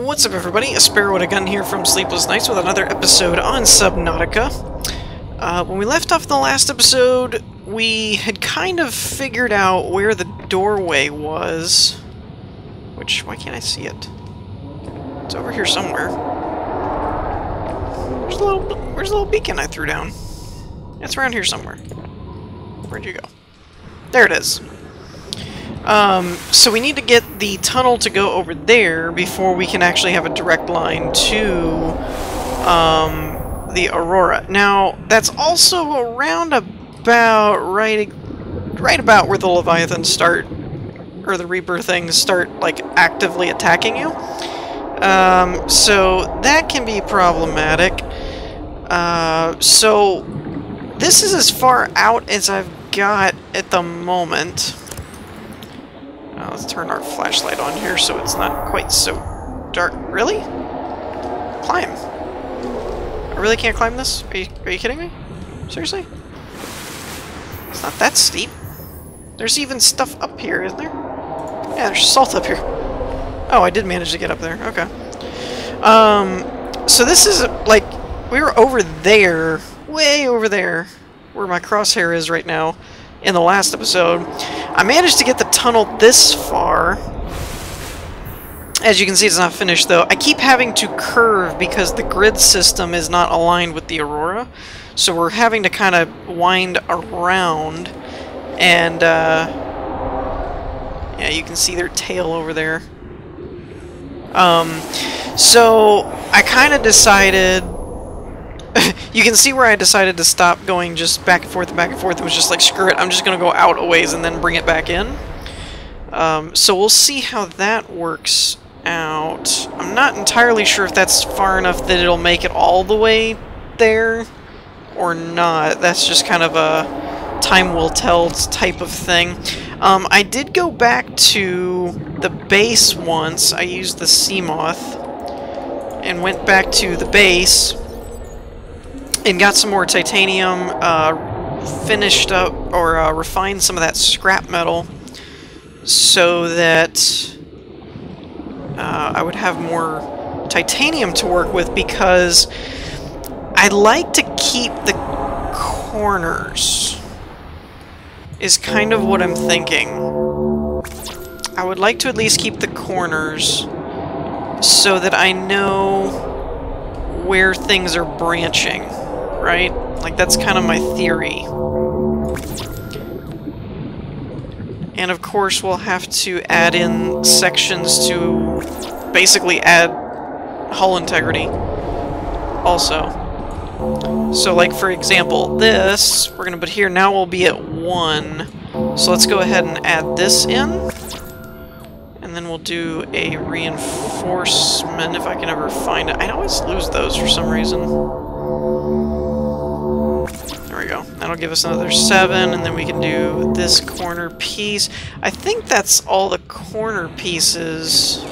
What's up, everybody? A Sparrow with a Gun here from Sleepless with another episode on Subnautica. When we left off in the last episode, we had kind of figured out where the doorway was. Which, why can't I see it? It's over here somewhere. Where's the little beacon I threw down? It's around here somewhere. Where'd you go? There it is. So we need to get the tunnel to go over there before we can actually have a direct line to the Aurora. Now, that's also around about right about where the Leviathans start, or the Rebirth things start, like, actively attacking you. So that can be problematic. So this is as far out as I've got at the moment. Let's turn our flashlight on here so it's not quite so dark. Really? Climb. I really can't climb this? Are you kidding me? Seriously? It's not that steep. There's even stuff up here, isn't there? Yeah, there's salt up here. Oh, I did manage to get up there. Okay. So this is, like, we were over there, way over there, where my crosshair is right now, in the last episode. I managed to get the tunnel this far. As you can see, it's not finished, though. I keep having to curve because the grid system is not aligned with the Aurora. So we're having to kind of wind around. And, yeah, you can see their tail over there. So I kind of decided... You can see where I decided to stop going just back and forth and back and forth. It was just like, screw it, I'm just going to go out a ways and then bring it back in. So we'll see how that works out. I'm not entirely sure if that's far enough that it'll make it all the way there or not. That's just kind of a time will tell type of thing. I did go back to the base once. I used the Seamoth and went back to the base and got some more titanium, finished up, or refined some of that scrap metal so that I would have more titanium to work with, because I like to keep the corners, is kind of what I'm thinking. I would like to at least keep the corners so that I know where things are branching. Right? Like, that's kind of my theory. And of course we'll have to add in sections to basically add hull integrity also. So, like, for example, this we're gonna put here. Now we'll be at 1. So let's go ahead and add this in. And then we'll do a reinforcement if I can ever find it. I always lose those for some reason. There we go. That'll give us another 7, and then we can do this corner piece. I think that's all the corner pieces.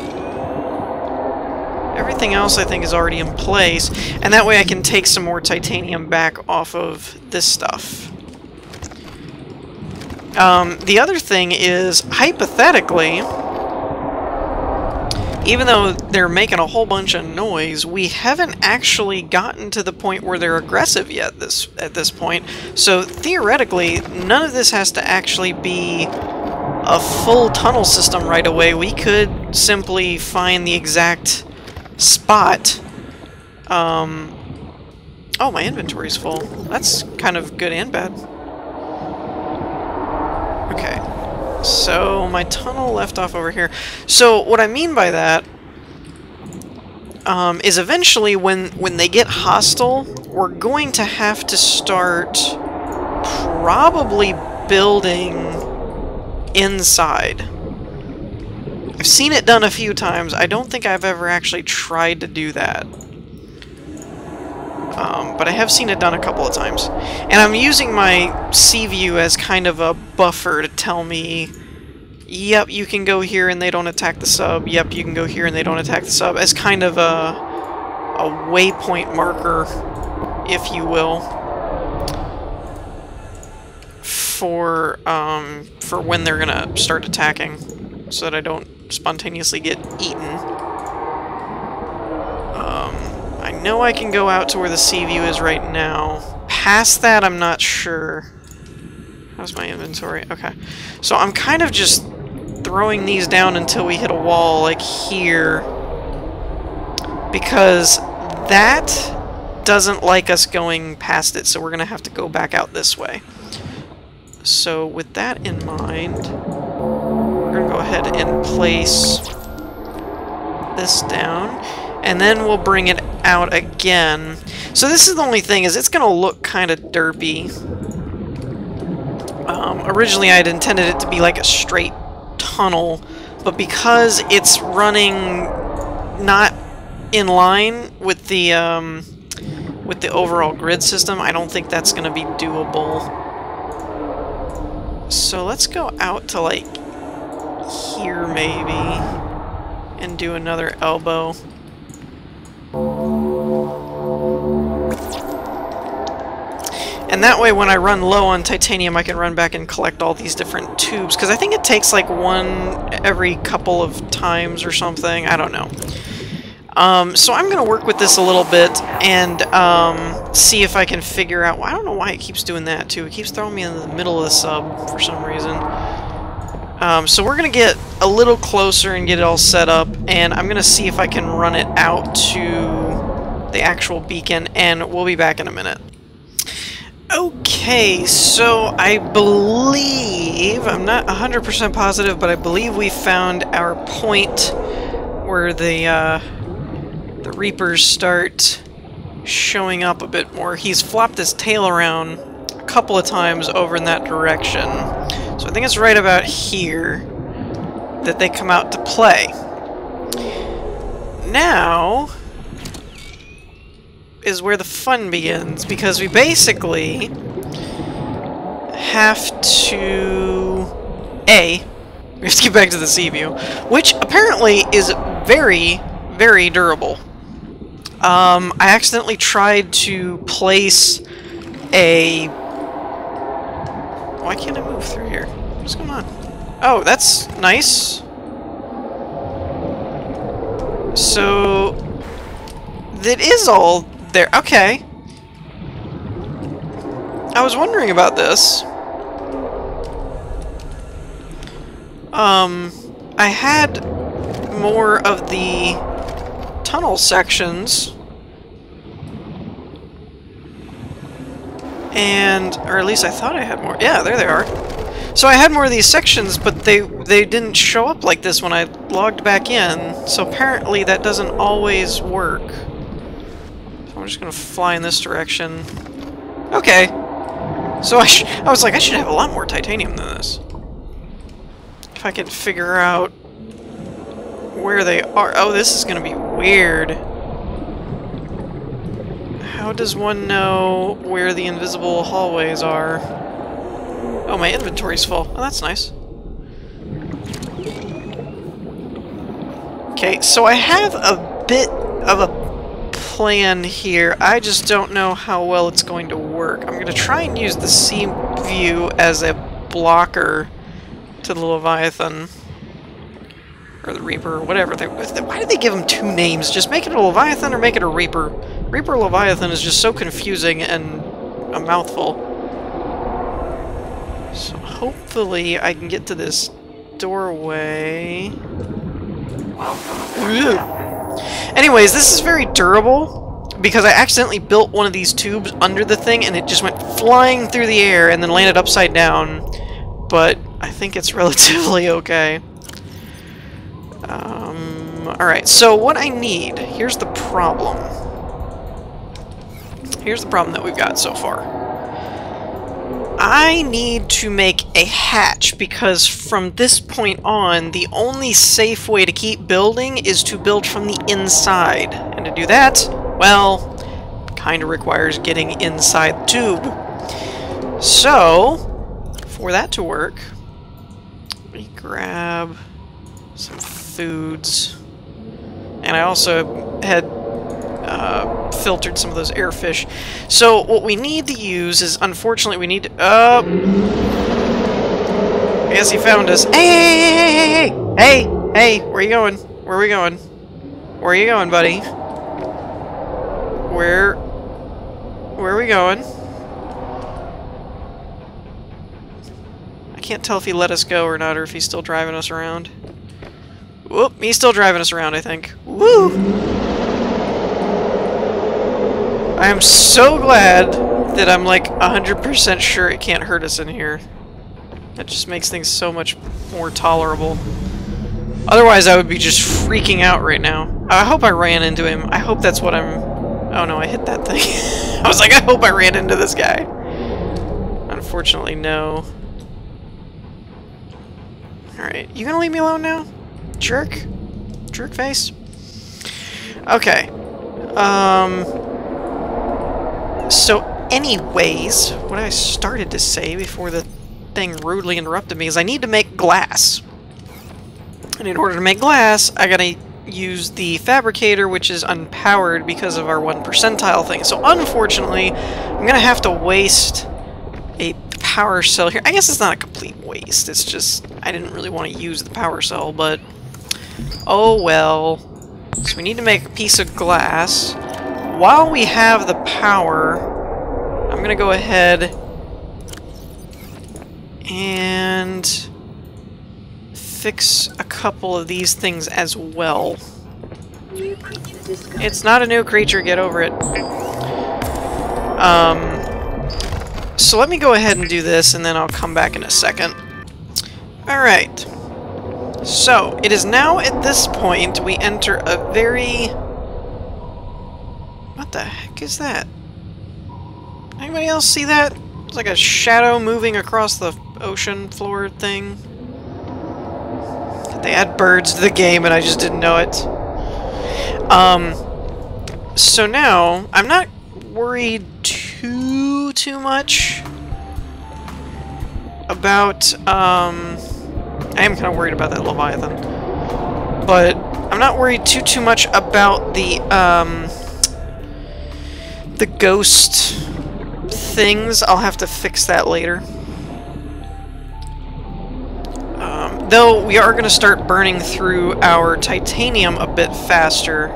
Everything else I think is already in place, and that way I can take some more titanium back off of this stuff. The other thing is, hypothetically, even though they're making a whole bunch of noise, we haven't actually gotten to the point where they're aggressive yet at this point. So theoretically, none of this has to actually be a full tunnel system right away. We could simply find the exact spot. Oh, my inventory's full. That's kind of good and bad. Okay. So, my tunnel left off over here. So, what I mean by that is eventually when they get hostile, we're going to have to start probably building inside. I've seen it done a few times. I don't think I've ever actually tried to do that. But I have seen it done a couple of times. And I'm using my sea view as kind of a buffer to tell me, yep, you can go here and they don't attack the sub. Yep, you can go here and they don't attack the sub. As kind of a waypoint marker, if you will, for when they're gonna start attacking, so that I don't spontaneously get eaten. know I can go out to where the sea view is right now. Past that, I'm not sure. How's my inventory? Okay. So I'm kind of just throwing these down until we hit a wall, like here. Because that doesn't like us going past it, so we're going to have to go back out this way. So with that in mind, we're going to go ahead and place this down, and then we'll bring it out again. So this is the only thing, is it's going to look kind of derpy. Originally I had intended it to be like a straight tunnel, but because it's running not in line with the overall grid system, I don't think that's going to be doable. So let's go out to like here maybe and do another elbow. And that way when I run low on titanium I can run back and collect all these different tubes, because I think it takes like one every couple of times or something, I don't know. So I'm going to work with this a little bit and see if I can figure out... Well, I don't know why it keeps doing that, too. It keeps throwing me in the middle of the sub for some reason. So we're going to get a little closer and get it all set up, and I'm going to see if I can run it out to the actual beacon, and we'll be back in a minute. Okay, so I believe... I'm not 100% positive, but I believe we found our point where the Reapers start showing up a bit more. He's flopped his tail around a couple of times over in that direction. So I think it's right about here that they come out to play. Now is where the fun begins, because we basically have to... we have to get back to the sea view, which apparently is very, very durable. I accidentally tried to place a... Why can't I move through here? What's going on? Oh, that's nice. So... that is all there. Okay. I was wondering about this. I had more of the tunnel sections, and or at least I thought I had more. Yeah, there they are. So I had more of these sections, but they didn't show up like this when I logged back in. So apparently that doesn't always work. So I'm just gonna fly in this direction. Okay. So I was like, I should have a lot more titanium than this. If I could figure out where they are. Oh, this is gonna be weird. How does one know where the invisible hallways are? Oh, my inventory's full. Oh, that's nice. Okay, so I have a bit of a plan here. I just don't know how well it's going to work. I'm gonna try and use the sea view as a blocker to the Leviathan. Or the Reaper, or whatever. Why did they give them two names? Just make it a Leviathan or make it a Reaper. Reaper Leviathan is just so confusing and a mouthful. So hopefully I can get to this doorway. Anyways, this is very durable because I accidentally built one of these tubes under the thing and it just went flying through the air and then landed upside down. But I think it's relatively okay. Alright, so what I need, here's the problem. Here's the problem that we've got so far. I need to make a hatch, because from this point on, the only safe way to keep building is to build from the inside. And to do that, well, kind of requires getting inside the tube. So, for that to work, let me grab some foods. And I also had filtered some of those airfish. So what we need to use is, unfortunately, we need to... I guess he found us. Hey! Hey! Where are you going? Where are we going? Where are you going, buddy? Where are we going? I can't tell if he let us go or not, or if he's still driving us around. Whoop, he's still driving us around, I think. Woo! I am so glad that I'm like 100% sure it can't hurt us in here. That just makes things so much more tolerable. Otherwise, I would be just freaking out right now. I hope I ran into him. I hope that's what I'm... Oh no, I hit that thing. I was like, I hope I ran into this guy. Unfortunately, no. Alright, you gonna leave me alone now? Jerk? Jerk face? Okay. So anyways, what I started to say before the thing rudely interrupted me is I need to make glass. And in order to make glass, I gotta use the fabricator, which is unpowered because of our 1 percentile thing. So unfortunately, I'm gonna have to waste a power cell here. I guess it's not a complete waste, it's just I didn't really want to use the power cell, but oh well. So we need to make a piece of glass. While we have the power, I'm gonna go ahead and fix a couple of these things as well. It's not a new creature, get over it. So let me go ahead and do this, and then I'll come back in a second. Alright. So, it is now at this point we enter a very... What the heck is that? Anybody else see that? It's like a shadow moving across the ocean floor thing. They add birds to the game and I just didn't know it. So now, I'm not worried too much about, I am kind of worried about that Leviathan. But I'm not worried too much about the ghost things. I'll have to fix that later. Though we are going to start burning through our titanium a bit faster.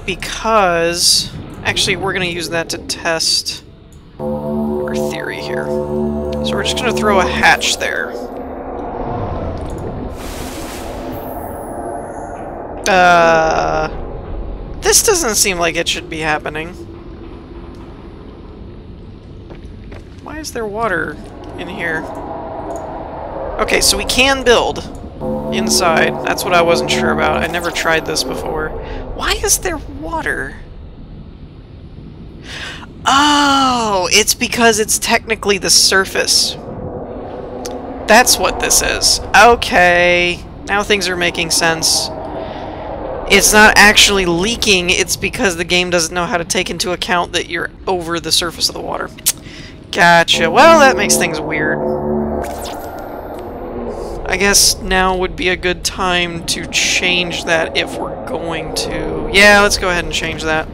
Because... Actually, we're going to use that to test our theory here. So we're just going to throw a hatch there. This doesn't seem like it should be happening. Why is there water in here? Okay, so we can build inside. That's what I wasn't sure about. I never tried this before. Why is there water? Oh, it's because it's technically the surface. That's what this is. Okay, now things are making sense. It's not actually leaking, it's because the game doesn't know how to take into account that you're over the surface of the water. Gotcha. Well, that makes things weird. I guess now would be a good time to change that if we're going to... Yeah, let's go ahead and change that.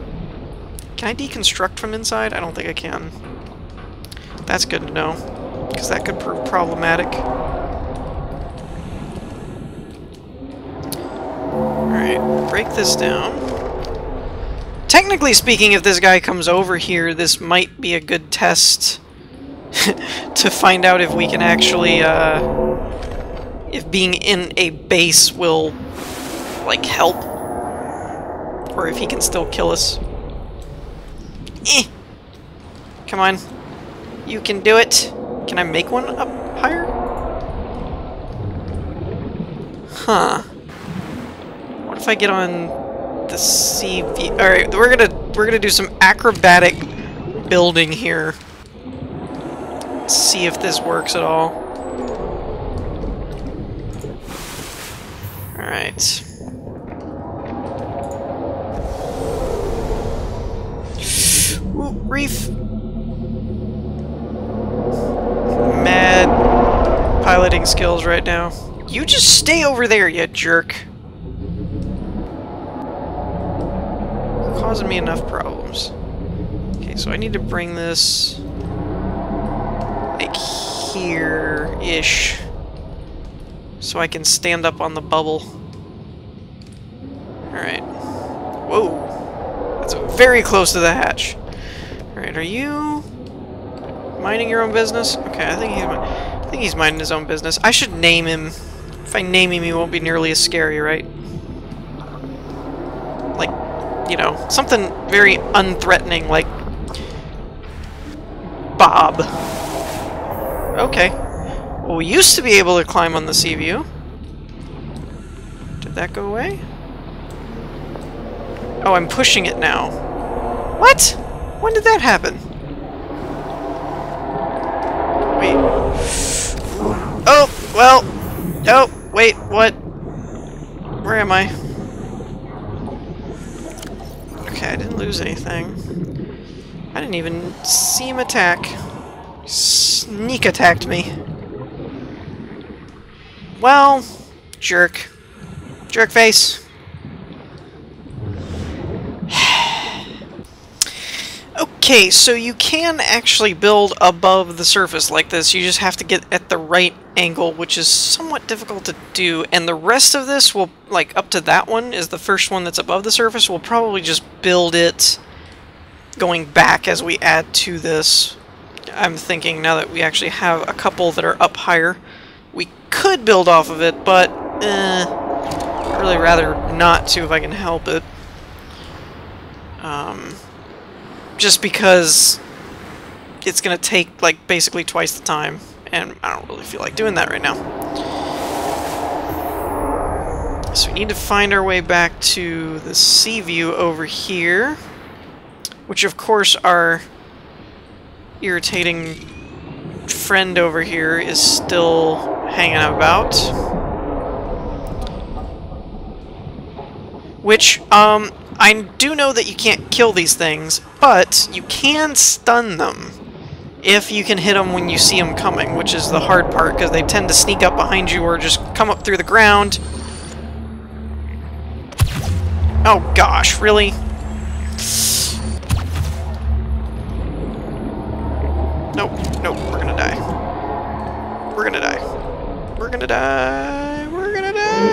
Can I deconstruct from inside? I don't think I can. That's good to know, because that could prove problematic. Alright, break this down. Technically speaking, if this guy comes over here, this might be a good test to find out if we can actually, if being in a base will, like, help. Or if he can still kill us. Come on. You can do it. Can I make one up higher? Huh. What if I get on the CV? Alright, we're gonna do some acrobatic building here. See if this works at all. Alright. Ooh, reef! Mad piloting skills right now. You just stay over there, you jerk. You're causing me enough problems. Okay, so I need to bring this... like here-ish. So I can stand up on the bubble. Alright. Whoa. That's very close to the hatch. Alright, are you minding your own business? Okay, I think he's minding his own business. I should name him. If I name him, he won't be nearly as scary, right? Like, you know, something very unthreatening, like Bob. Okay. Well, we used to be able to climb on the sea view. Did that go away? Oh, I'm pushing it now. What? When did that happen? Wait. Oh, well. Oh, wait, what? Where am I? Okay, I didn't lose anything. I didn't even see him attack. Sneak attacked me. Well, jerk. Jerk face. Okay, so you can actually build above the surface like this. You just have to get at the right angle, which is somewhat difficult to do. And the rest of this will, like, up to that one is the first one that's above the surface. We'll probably just build it going back as we add to this. I'm thinking now that we actually have a couple that are up higher, we could build off of it, but I'd really rather not to if I can help it. Just because it's going to take, like, basically twice the time, and I don't really feel like doing that right now. So we need to find our way back to the sea view over here, which of course our irritating friend over here is still hanging about. Which, I do know that you can't kill these things, but you can stun them if you can hit them when you see them coming, which is the hard part, because they tend to sneak up behind you or just come up through the ground. Oh gosh, really? Nope, nope, we're gonna die. We're gonna die. We're gonna die. We're gonna die.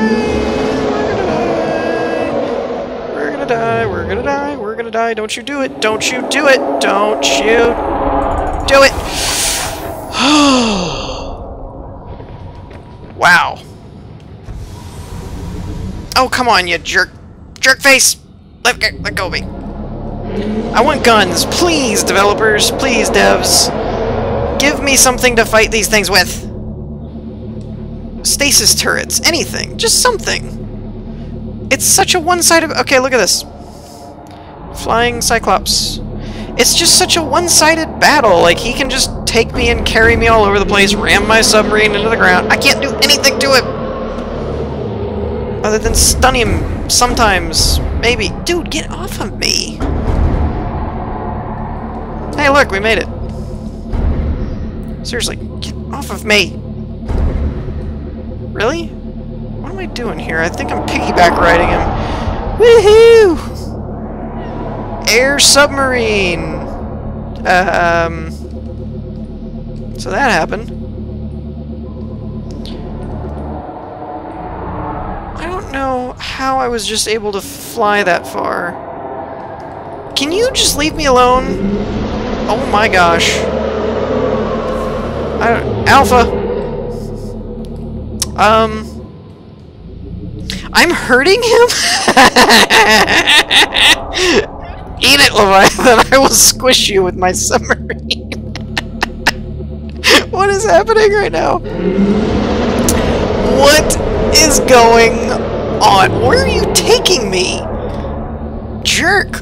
We're gonna die. We're gonna die. We're gonna die. Don't you do it. Don't you do it. Don't you do it. Wow. Oh, come on, you jerk. Jerk face. Let go of me. I want guns. Please, developers. Please, devs. Give me something to fight these things with. Stasis turrets. Anything. Just something. It's such a one-sided... Okay, look at this. Flying Cyclops. It's just such a one-sided battle. Like, he can just take me and carry me all over the place, ram my submarine into the ground. I can't do anything to him! Other than stun him sometimes. Maybe. Dude, get off of me! Hey, look, we made it. Seriously, get off of me. Really? What am I doing here? I think I'm piggyback riding him. Woohoo! Air submarine! So that happened. I don't know how I was just able to fly that far. Can you just leave me alone? Oh my gosh. Alpha! I'm hurting him? Eat it, Leviathan! I will squish you with my submarine. What is happening right now? What is going on? Where are you taking me? Jerk!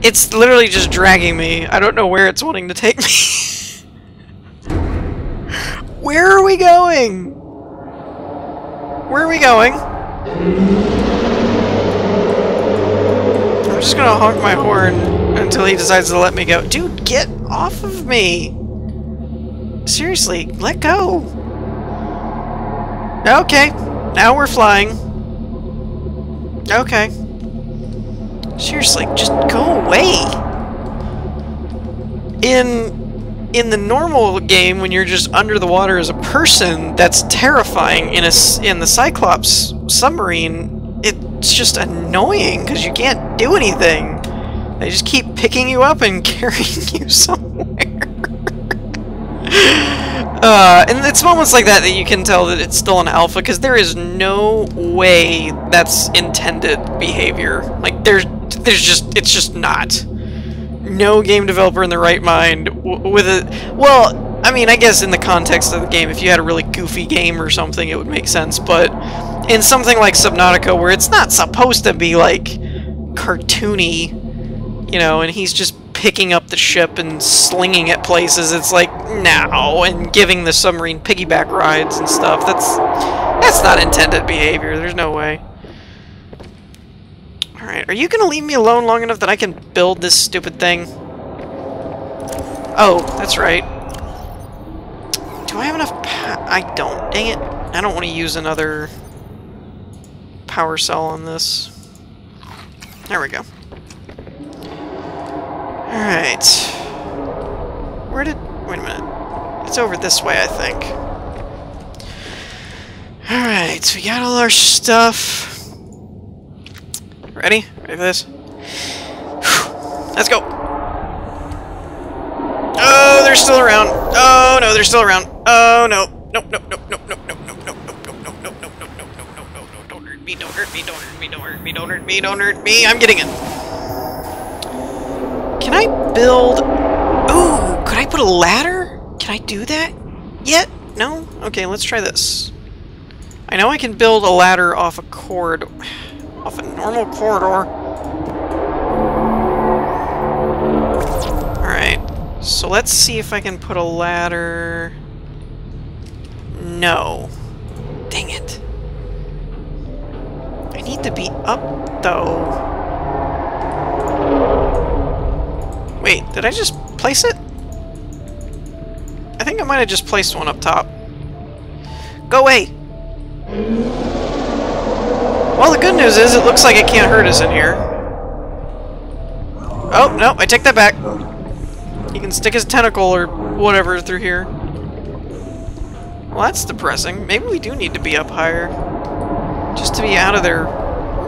It's literally just dragging me. I don't know where it's wanting to take me. Where are we going? Where are we going? I'm just gonna honk my horn until he decides to let me go. Dude, get off of me! Seriously, let go! Okay, now we're flying. Okay. Seriously, just go away! In the normal game, when you're just under the water as a person, that's terrifying. In the Cyclops submarine, it's just annoying because you can't do anything. They just keep picking you up and carrying you somewhere. And it's moments like that that you can tell that it's still an alpha, because there is no way that's intended behavior. Like, it's just not. No game developer in the right mind with it. Well, I mean, I guess in the context of the game, if you had a really goofy game or something, it would make sense, but in something like Subnautica, where it's not supposed to be, like, cartoony, you know, and he's just picking up the ship and slinging it places, it's like, no, and giving the submarine piggyback rides and stuff, that's not intended behavior, there's no way. Alright, are you gonna leave me alone long enough that I can build this stupid thing? Oh, that's right. Do I have enough I don't, dang it. I don't want to use another power cell on this. There we go. Alright. Wait a minute. It's over this way, I think. Alright, so we got all our stuff. Ready? Ready for this? Let's go! Oh, they're still around! Oh no, they're still around! Oh no! Nope, nope, nope, nope, nope, nope, nope, nope, nope, nope, nope, nope, nope, nope, nope, nope, nope, nope, don't hurt me, don't hurt me, don't hurt me, don't hurt me, don't hurt me, don't hurt me, I'm getting it! Can I build... Ooh, could I put a ladder? Can I do that yet? No? Okay, let's try this. I know I can build a ladder off a cord... off a normal corridor. Alright, so let's see if I can put a ladder... No. Dang it. I need to be up, though. Wait, did I just place it? I think I might have just placed one up top. Go away! Well, the good news is it looks like it can't hurt us in here. Oh, no, I take that back. He can stick his tentacle or whatever through here. Well, that's depressing. Maybe we do need to be up higher. Just to be out of their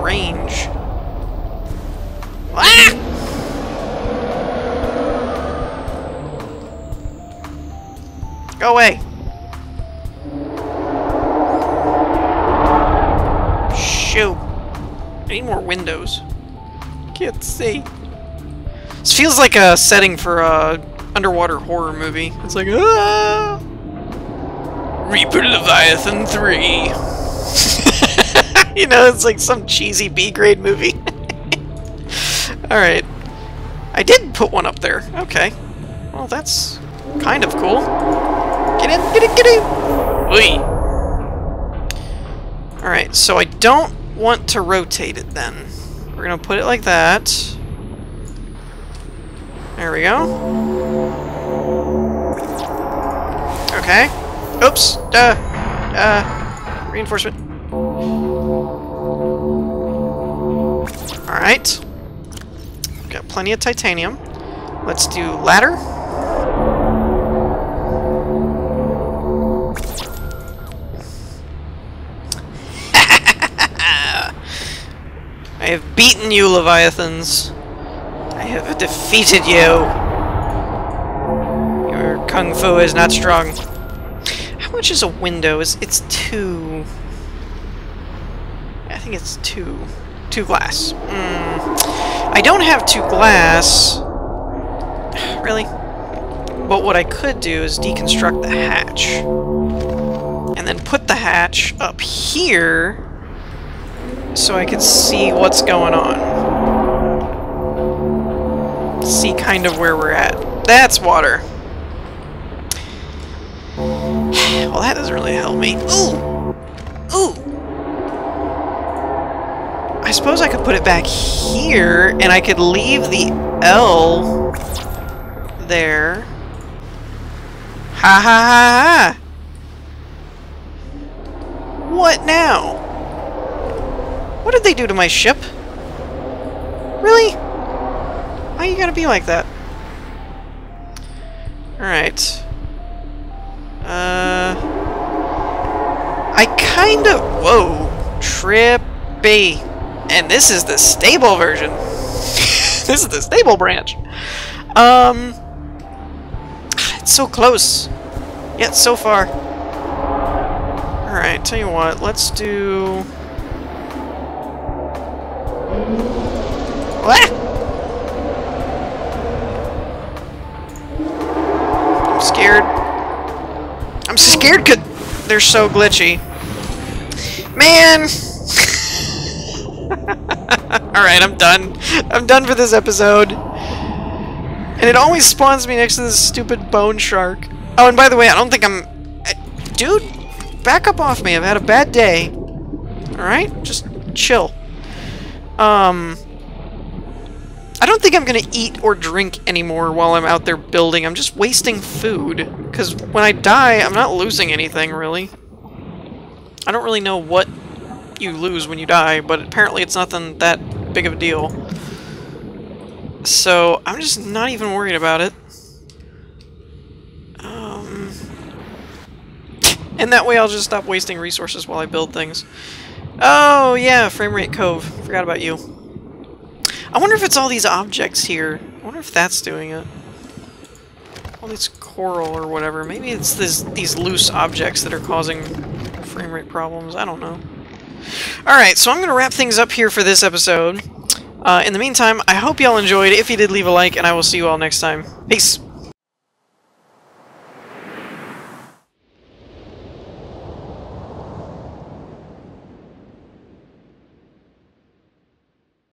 range. Ah! Go away! Shoot! I need more windows. Can't see. This feels like a setting for a underwater horror movie. It's like, ah! Reaper Leviathan 3. You know, it's like some cheesy B-grade movie. Alright. I did put one up there. Okay. Well, that's kind of cool. Get in, get in, get in! Oi! Alright, so I don't want to rotate it then. We're gonna put it like that. There we go. Okay. Oops! Reinforcement. Alright. Got plenty of titanium. Let's do ladder. I have beaten you, Leviathans. I have defeated you. Your kung fu is not strong. How much is a window? It's 2. I think it's 2. 2 glass. I don't have 2 glass. Really? But what I could do is deconstruct the hatch. And then put the hatch up here so I could see what's going on. See kind of where we're at. That's water. Well, that doesn't really help me. Ooh! Ooh! I suppose I could put it back here, and I could leave the L there. Ha ha ha ha! What now? What did they do to my ship? Really? Why you gotta be like that? Alright. I kinda... Whoa. Trip. B. And this is the stable version. This is the stable branch. It's so close. Yet so far. Alright, tell you what, let's do... Ah! I'm scared. I'm scared because they're so glitchy. Man! Alright, I'm done. I'm done for this episode. And it always spawns me next to this stupid bone shark. Oh, and by the way, I don't think I'm... Dude, back up off me. I've had a bad day. Alright? Just chill. I don't think I'm gonna eat or drink anymore while I'm out there building. I'm just wasting food. Because when I die, I'm not losing anything, really. I don't really know what you lose when you die, but apparently it's nothing that big of a deal. So, I'm just not even worried about it. And that way I'll just stop wasting resources while I build things. Oh, yeah, Frame Rate Cove. Forgot about you. I wonder if it's all these objects here. I wonder if that's doing it. All this coral or whatever. Maybe it's these loose objects that are causing frame rate problems. I don't know. Alright, so I'm going to wrap things up here for this episode. In the meantime, I hope y'all enjoyed. If you did, leave a like, and I will see you all next time. Peace!